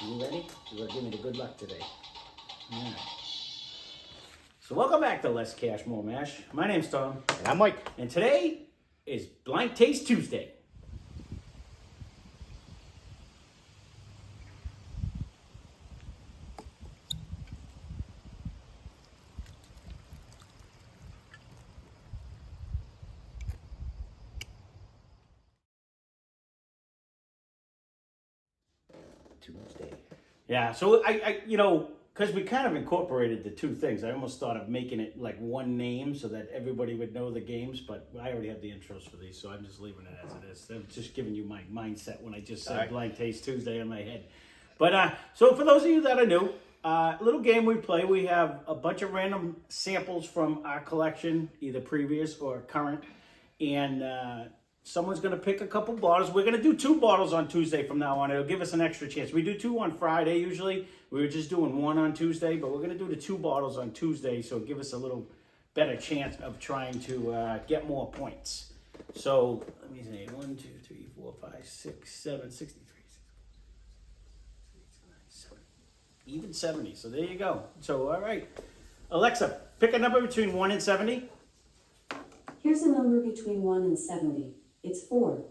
You ready? You're going to give me the good luck today. Yeah. So welcome back to Less Cash, More Mash. My name's Tom. And I'm Mike. And today is Blind Taste Tuesday. Tuesday. Yeah, so I because we kind of incorporated the two things, I almost thought of making it like one name so that everybody would know the games, but I already have the intros for these, so I'm just leaving it as it is. I'm just giving you my mindset when I just said Blind Taste Tuesday in my head. But so for those of you that are new, little game we play, we have a bunch of random samples from our collection, either previous or current, and someone's going to pick a couple bottles. We're going to do 2 bottles on Tuesday from now on. It'll give us an extra chance. We do 2 on Friday usually. We were just doing 1 on Tuesday, but we're going to do the 2 bottles on Tuesday, so give us a little better chance of trying to get more points. So let me see, 1, 2, 3, 4, 5, 6, 7, 63, 7, even 70. So there you go. So all right, Alexa, pick a number between 1 and 70. Here's a number between 1 and 70. It's 4.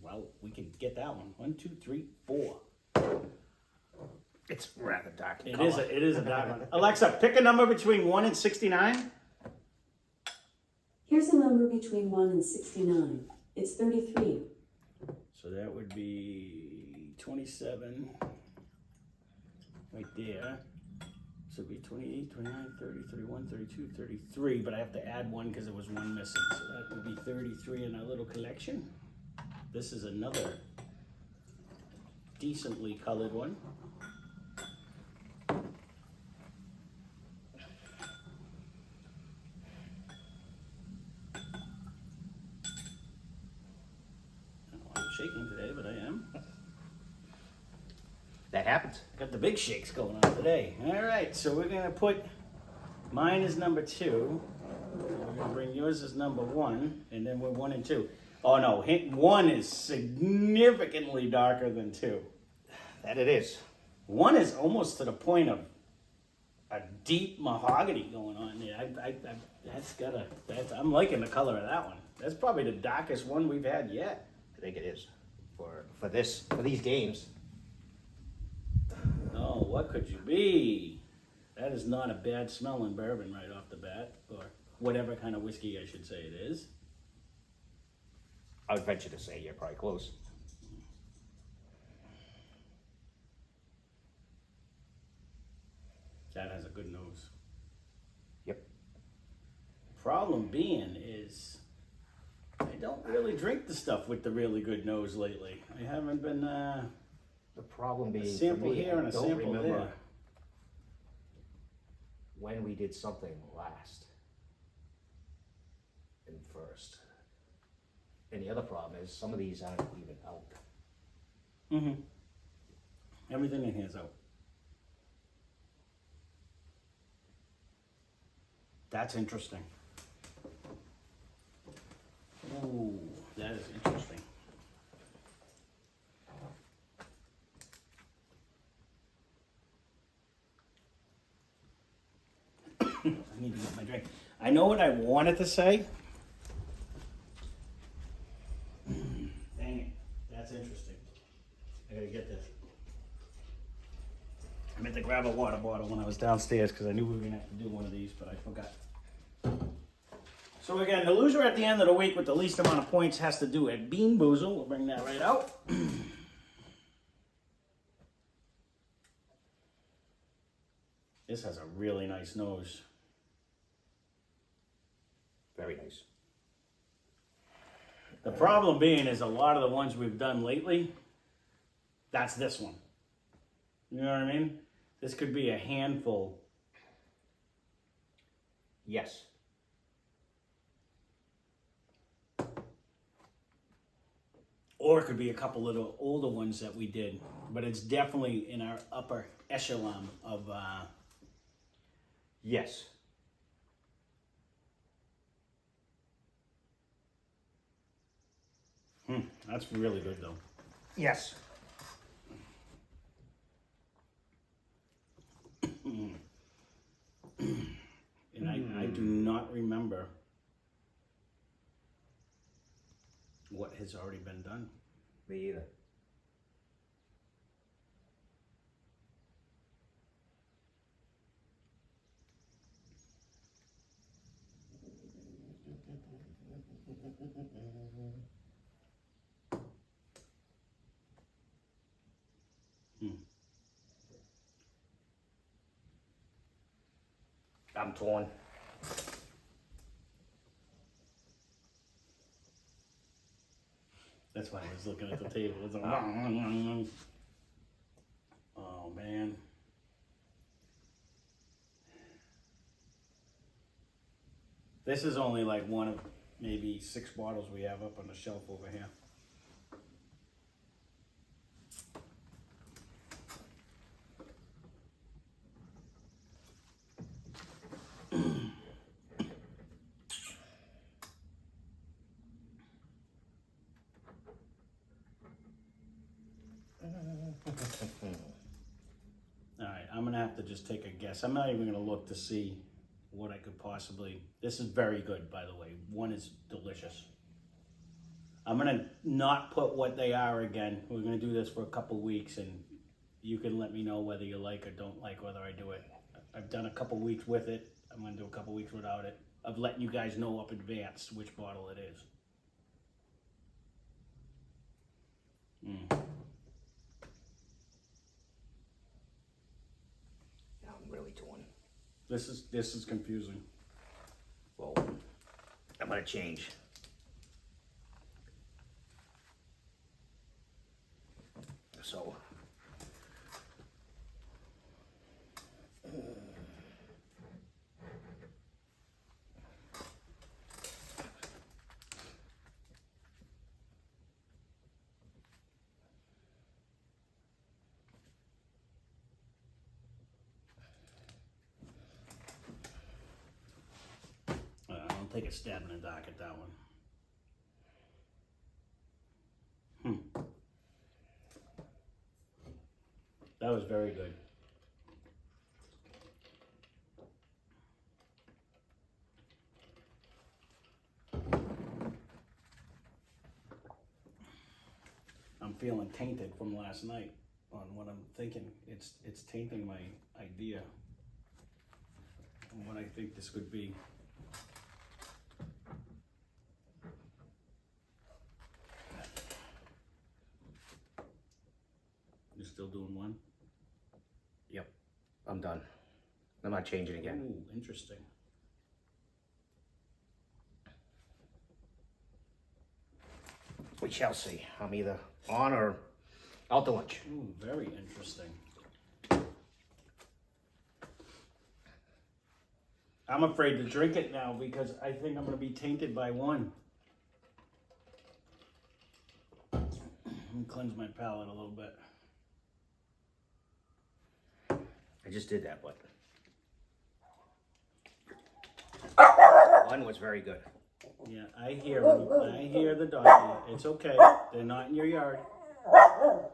Well, we can get that one. 1, 2, 3, 4. It's rather dark. It is a dark one. Alexa, pick a number between 1 and 69. Here's a number between 1 and 69. It's 33. So that would be 27 right there. So it'd be 28, 29, 30, 31, 32, 33, but I have to add 1 because there was 1 missing. So that would be 33 in our little collection. This is another decently colored one. I'm shaking today, but I am. That happens. I got the big shakes going on today. All right, so we're gonna put mine as number 2. We're gonna bring yours as number 1, and then we're 1 and 2. Oh no, 1 is significantly darker than 2. That it is. 1 is almost to the point of a deep mahogany going on there. I'm liking the color of that one. That's probably the darkest one we've had yet. I think it is. For these games. Oh, what could you be? That is not a bad smelling bourbon right off the bat, or whatever kind of whiskey I should say it is. I would venture to say you're probably close. That has a good nose. Yep. Problem being is, I don't really drink the stuff with the really good nose lately. I haven't been, The problem being sample for me, here and I a don't sample remember there. when we did something last and first. And the other problem is some of these aren't even out. Mm-hmm. Everything in here is out. That's interesting. Ooh, that is interesting. I need to get my drink. I know what I wanted to say. Dang it, that's interesting. I gotta get this. I meant to grab a water bottle when I was downstairs because I knew we were gonna have to do one of these, but I forgot. So again, the loser at the end of the week with the least amount of points has to do a beanboozle. We'll bring that right out. This has a really nice nose. Very nice. The problem being is a lot of the ones we've done lately, that's this one. You know what I mean? This could be a handful. Yes. Or it could be a couple of the older ones that we did. But it's definitely in our upper echelon of... Yes. That's really good though. Yes. And I do not remember what has already been done. Me either. I'm torn. That's why I was looking at the table. It's like, oh man. This is only like one of maybe 6 bottles we have up on the shelf over here. Alright, I'm gonna have to just take a guess. I'm not even gonna look to see what I could possibly. This is very good, by the way. One is delicious. I'm gonna not put what they are again. We're gonna do this for a couple weeks, and you can let me know whether you like or don't like whether I do it. I've done a couple weeks with it. I'm gonna do a couple weeks without it. Of letting you guys know up advance which bottle it is. Yeah, I'm really torn. This is confusing. Well, I'm gonna change. So. I'll take a stab in the dark at that one. That was very good. I'm feeling tainted from last night on what I'm thinking. It's tainting my idea on what I think this would be. You're still doing one? Yep, I'm done. I'm not changing again. Ooh, interesting. We shall see. I'm either on or out to lunch. Ooh, very interesting. I'm afraid to drink it now because I think I'm going to be tainted by one. Let me cleanse my palate a little bit. I just did that, but one was very good. Yeah, I hear them. I hear the doggy. It's okay. They're not in your yard.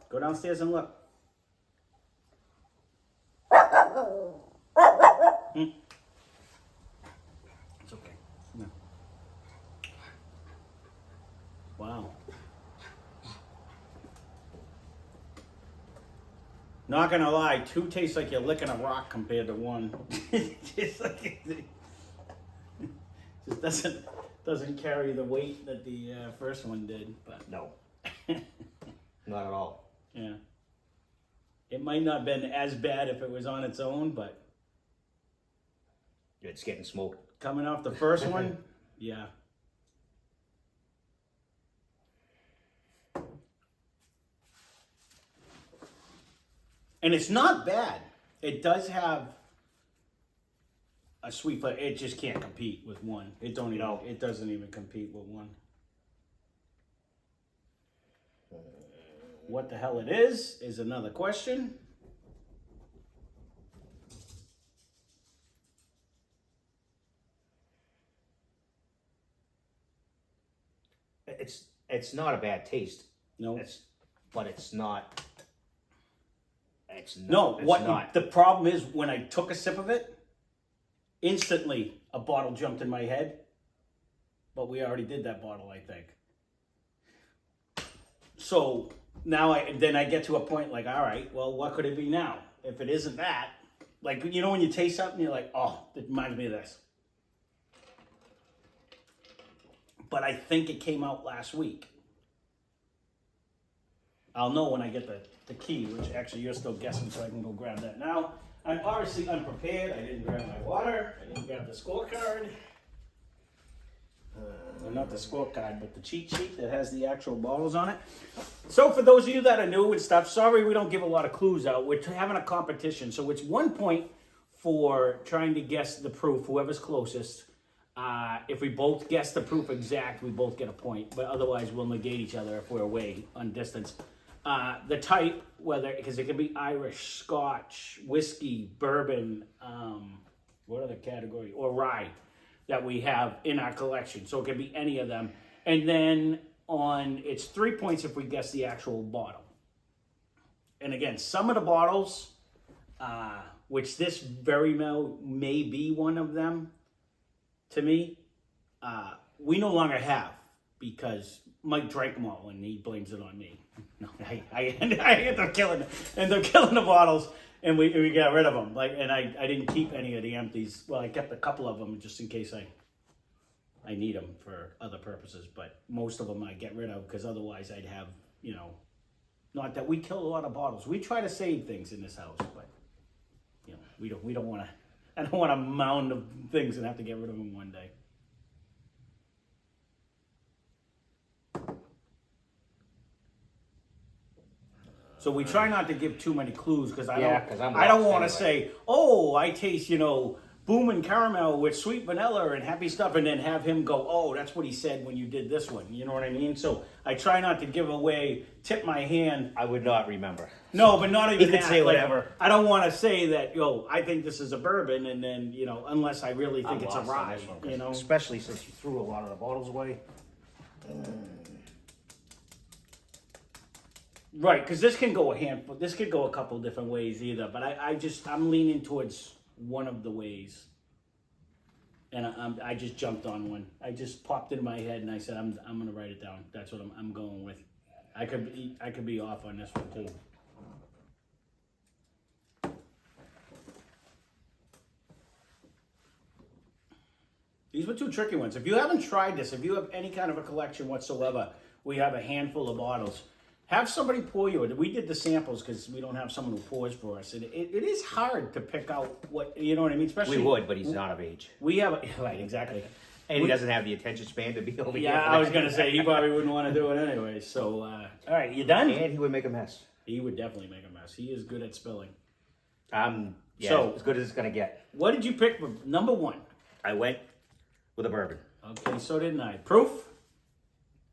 Go downstairs and look. It's okay. No. Wow. Not gonna lie, 2 tastes like you're licking a rock compared to 1. Just like it just doesn't carry the weight that the first one did. But No, not at all. yeah, it might not have been as bad if it was on its own, but It's getting smoked. coming off the first one, yeah. And it's not bad. It does have a sweet flavor. It just can't compete with 1. It don't even. No. It doesn't even compete with 1. What the hell it is another question. It's not a bad taste. No. But it's not It's No, it's what not. the problem is when I took a sip of it, instantly a bottle jumped in my head. But we already did that bottle, I think. So now I get to a point like, all right, well, what could it be now? If it isn't that, like, you know, when you taste something, you're like, oh, it reminds me of this. But I think it came out last week. I'll know when I get the key, which actually you're still guessing, so I can go grab that now. I'm obviously unprepared. I didn't grab my water. I didn't grab the scorecard. Well, not the scorecard, but the cheat sheet that has the actual bottles on it. So for those of you that are new and stuff, sorry we don't give a lot of clues out. We're having a competition. So it's 1 point for trying to guess the proof, whoever's closest. If we both guess the proof exact, we both get a point. But otherwise, we'll negate each other if we're away on distance. The type, whether, because it can be Irish, Scotch, whiskey, bourbon, what other category, or rye that we have in our collection. So it can be any of them. And then it's 3 points if we guess the actual bottle. And again, some of the bottles, which this very well may be one of them, to me, we no longer have, because Mike drank them all and he blames it on me. No, I end up killing the bottles, and we got rid of them. And I didn't keep any of the empties. Well, I kept a couple of them just in case I need them for other purposes. But most of them I get rid of, because otherwise I'd have, you know, not that we kill a lot of bottles. We try to save things in this house, but you know, we don't want to. I don't want a mound of things and have to get rid of them one day. So we try not to give too many clues, because I don't want to say, oh, I taste, you know, boom and caramel with sweet vanilla and happy stuff, and then have him go, oh, that's what he said when you did this one. You know what I mean? So I try not to give away, tip my hand. I would not remember. No, but not even You could that. say whatever. I don't want to say that, yo, I think this is a bourbon, and then, you know, unless I really think it's a lost on rye, this one, you know? especially since you threw a lot of the bottles away. Right, because this can go a handful. This could go a couple different ways either. But I'm leaning towards one of the ways. And I just jumped on one. I just popped in my head and I said I'm gonna write it down. That's what I'm going with. I could be off on this one too. These were two tricky ones. If you haven't tried this, if you have any kind of a collection whatsoever, we have a handful of bottles. Have somebody pour you. We did the samples because we don't have someone who pours for us. And it is hard to pick out what, you know what I mean? Especially, We would, but he's not of age. We have, right, exactly. And he doesn't have the attention span to be over here. Yeah, I was going to say, he probably wouldn't want to do it anyway. So, all right, you done? And he would make a mess. He would definitely make a mess. He is good at spilling. So, as good as it's going to get. What did you pick for number one? I went with a bourbon. Okay, so didn't I. Proof?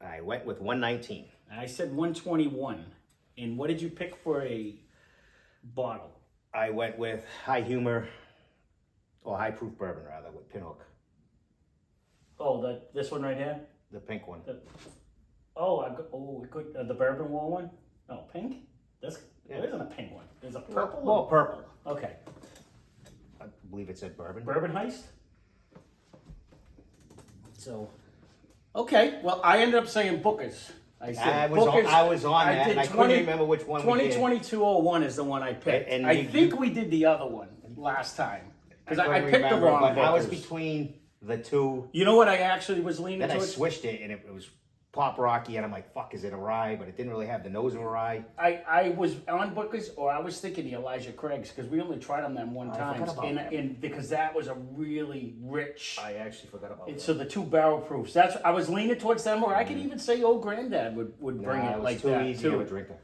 I went with 119. I said 121. And what did you pick for a bottle? I went with high humor, or high proof bourbon rather, with Pinhook. Oh, this one right here? The pink one. The bourbon wall one? Oh, pink? There isn't a pink one. There's a purple. Well, purple. Okay. I believe it said bourbon. Bourbon Heist? So, okay. Well, I ended up saying Booker's. I said Booker's. I was on that, and I couldn't remember which one we did. 2022-01 is the one I picked. And I think we did the other one last time. Because I picked the wrong but I was Booker's. between the two. You know what I actually was leaning Then I towards? switched it, and it was pop rocky, and I'm like, fuck, is it a rye? But it didn't really have the nose of a rye. I was on Booker's, or I was thinking the Elijah Craig's, because we only tried them that one time. forgot about that. And because that was a really rich. I actually forgot about that. So the two barrel proofs. I was leaning towards them, or I could even say Old Granddad would bring it like too that easy too. of a drinker.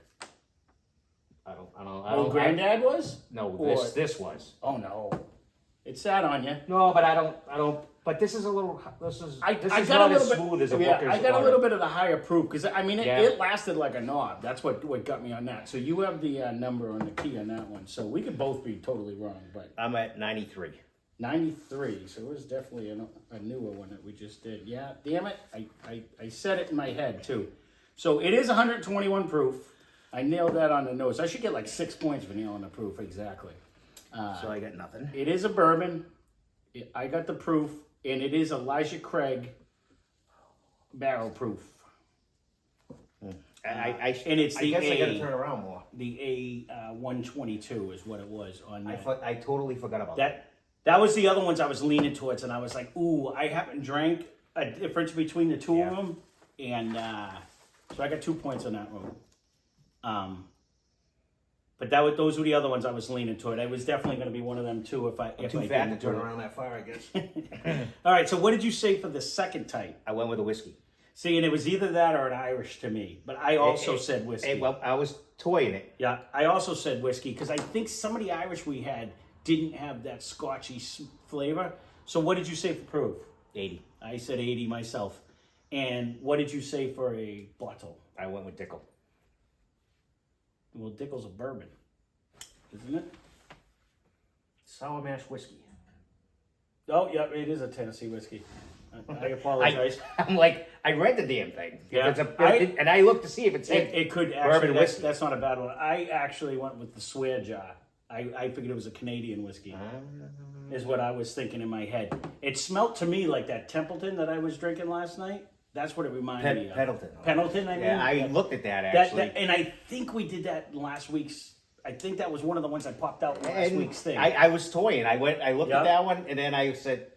I don't. Old Granddad was? No, Or- this was. Oh no, it sat on you. No, but I don't. But this is a little. This is I not got a as little smooth bit. as a Yeah, Booker's. I got a water. little bit of the higher proof because I mean Yeah. it lasted like a knob. That's what got me on that. So you have the number on the key on that one. So we could both be totally wrong, but I'm at 93. 93. So it was definitely a newer one that we just did. Yeah, damn it, I said it in my head too. So it is 121 proof. I nailed that on the nose. I should get like 6 points for nailing the proof exactly. So I got nothing. It is a bourbon. I got the proof, and it is Elijah Craig barrel proof. And it's the I got to A. turn around more. The A 122 is what it was on that. I totally forgot about that. That was the other ones I was leaning towards, and I was like, ooh, I haven't drank a difference between the two of them, and so I got 2 points on that one. But those were the other ones I was leaning toward. It was definitely going to be one of them too. If I Too fat to turn around that far, I guess. All right. So what did you say for the second type? I went with a whiskey. See, and it was either that or an Irish to me. But I also said whiskey. Well, I was toying it. Yeah, I also said whiskey because I think some of the Irish we had didn't have that Scotchy flavor. So what did you say for proof? 80. I said 80 myself. And what did you say for a bottle? I went with Dickel. Well, Dickel's a bourbon, isn't it? Sour mash whiskey. Oh, yeah, it is a Tennessee whiskey. I apologize. I'm like, I read the damn thing. Yeah. And I looked to see if it said It could bourbon actually, whiskey. that's not a bad one. I actually went with the swear jar. I figured it was a Canadian whiskey, is what I was thinking in my head. It smelt to me like that Templeton that I was drinking last night. That's what it reminded me of. Pendleton. Pendleton, I mean. Yeah, I looked at that actually. And I think we did that last week's. I think that was one of the ones I popped out in last week's thing. I was toying. I looked at that one, and then I said,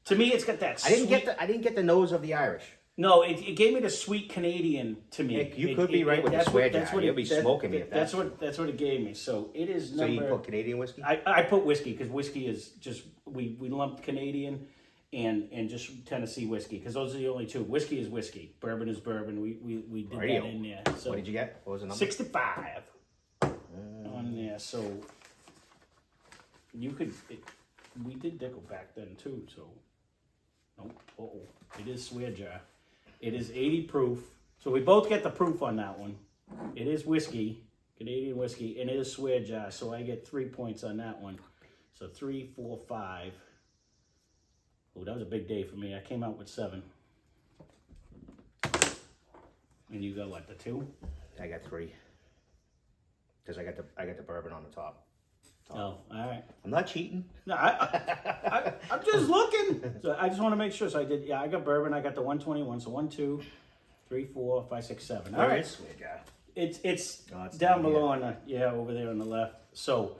to me, it's got that. I didn't get the nose of the Irish. No, it gave me the sweet Canadian to me. You could be right with the swear jar. You'll be smoking me if that's what it gave me. So it is number. So you put Canadian whiskey? I put whiskey because whiskey is just we lumped Canadian and just Tennessee whiskey because those are the only two. Whiskey is whiskey. Bourbon is bourbon. We did that in there. So what did you get? What was the number? 65 on there. So you could. We did Dickel back then too. So nope. It is swear jar. It is 80 proof. So we both get the proof on that one. It is whiskey, Canadian whiskey, and it is swear jar. So I get 3 points on that one. So 3, 4, 5. Oh, that was a big day for me. I came out with 7. And you got what, the 2? I got 3. Because I got the bourbon on the top. Oh, all right. I'm not cheating. No, I'm just looking. So I just want to make sure. So I did. Yeah, I got bourbon. I got the 121. So 1, 2, 3, 4, 5, 6, 7. All right. Swear jar. It's down below on the over there on the left. So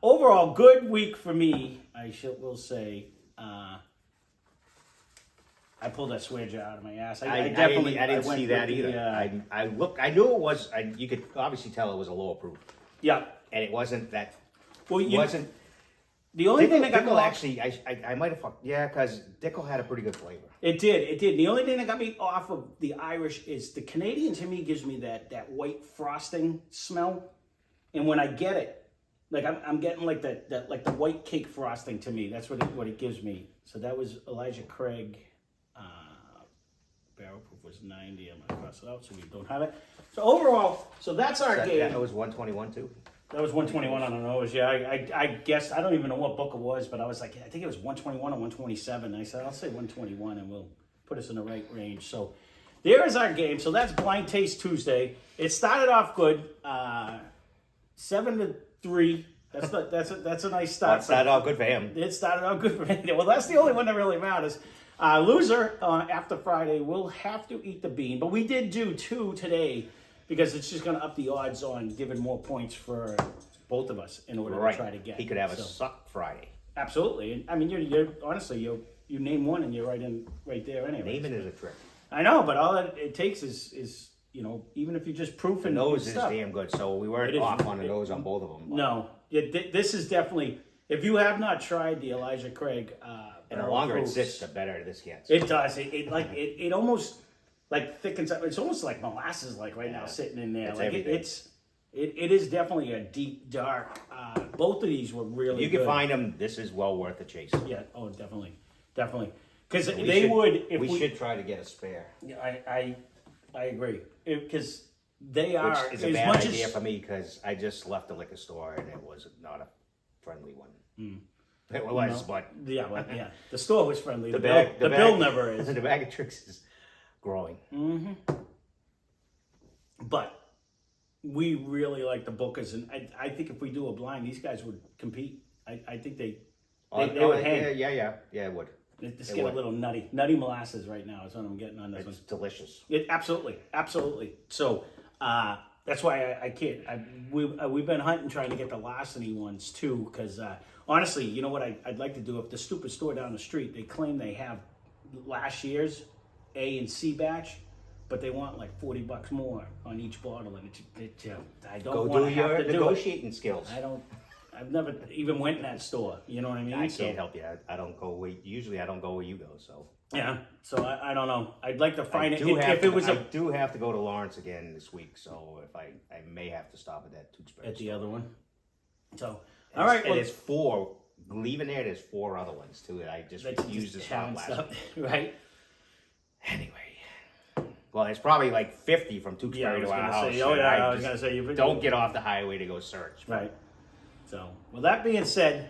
overall, good week for me. Will say. I pulled that swear jar out of my ass. I didn't see that either. I knew it was. You could obviously tell it was a lower proof. Yeah, and it wasn't that. Well, wasn't. The only thing that got me off, actually, I might have fucked. Yeah, because Dickel had a pretty good flavor. It did. The only thing that got me off of the Irish is the Canadian to me gives me that white frosting smell, and when I get it, like I'm getting like that like the white cake frosting to me. That's what it gives me. So that was Elijah Craig. Barrel proof was 90. I'm gonna cross it out so we don't have it. So overall, that's our game. That was 121 too. That was 121 on the nose. Yeah, I guessed. I don't even know what book it was, but I was like, I think it was 121 or 127. And I said, I'll say 121, and we'll put us in the right range. So there is our game. So that's Blind Taste Tuesday. It started off good, 7-3. That's a nice start. It started out good for him. It started out good for me. Well, that's the only one that really matters. Loser after Friday will have to eat the bean, but we did do 2 today because it's just going to up the odds on giving more points for both of us in order to try to get. He could have a suck Friday. Absolutely, and I mean, you're honestly you name one and you're right there anyway. Naming is a trick. I know, but all it takes is even if you just proof and the nose is stuff, damn good, so we weren't off on the nose on both of them. No, this is definitely. If you have not tried the Elijah Craig. And the longer it sits, the better this gets. It does. It almost like thickens up. It's almost like molasses, like right now, sitting in there. Like it is definitely a deep, dark. Both of these were really. If you can find them, this is well worth the chase. Yeah. Oh, definitely. Because we should try to get a spare. Yeah, I agree. Because they are. Which is a bad idea for me because I just left the liquor store and it was not a friendly one. Mm. It was, but yeah, the store was friendly. The bill never is. The bag of tricks is growing. Mm-hmm. But we really like the bookers, and I think if we do a blind, these guys would compete. I think they would hang. Yeah, it would. Just It get would. a little nutty molasses right now is what I'm getting on this It's one. delicious. Absolutely. So that's why I can't. We've been hunting trying to get the larceny ones too, because honestly, you know what I'd like to do? If the stupid store down the street, they claim they have last year's A and C batch, but they want like $40 more on each bottle, and I don't Go want do to have your to do it. negotiating skills. I've never even went in that store. You know what I mean? I can't help you. I don't go where. Usually, I don't go where you go. So Yeah. So I don't know. I'd like to find I it. do have If it was I do have to go to Lawrence again this week. So if I may have to stop at that Tewksbury. at the store. other one. So all right. And Well, there's 4. Leaving there, there's 4 other ones too that I just that's refused to just stop having last stuff, week. right? Anyway, well, it's probably like 50 from Yeah, I Tewksbury was to our gonna house. say. Oh and yeah, I was just gonna say you don't get off the highway to go search. right. So, well, that being said,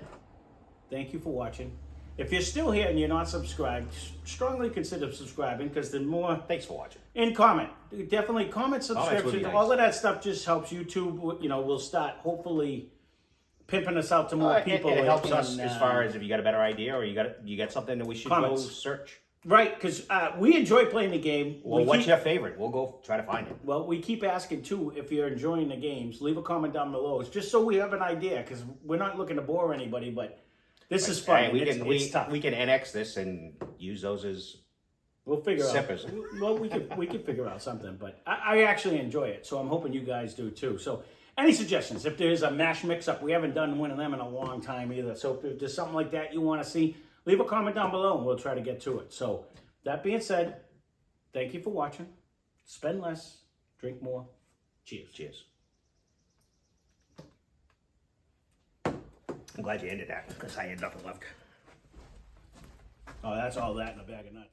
thank you for watching. If you're still here and you're not subscribed, strongly consider subscribing because the more Thanks for watching. and comment. Definitely comment, would be subscriptions, nice. all of that stuff just helps YouTube. You know, we'll start hopefully pimping us out to more people. It helps us and, as far as if you got a better idea or you got something that we should Comments. go search. right, because we enjoy playing the game. Well, We what's keep- your favorite? We'll go try to find it. Well, we keep asking too if you're enjoying the games. Leave a comment down below. It's just so we have an idea because we're not looking to bore anybody, but this is fun. Hey, we it's, can it's tough. we can NX this and use those as We'll figure sippers. out. Well, we can figure out something, but I actually enjoy it, so I'm hoping you guys do too. So, any suggestions? If there's a mash mix-up, we haven't done one of them in a long time either. So, if there's something like that you want to see, leave a comment down below, and we'll try to get to it. So, that being said, thank you for watching. Spend less, drink more. Cheers. Cheers. I'm glad you ended that because I had nothing left. Oh, that's all that in a bag of nuts.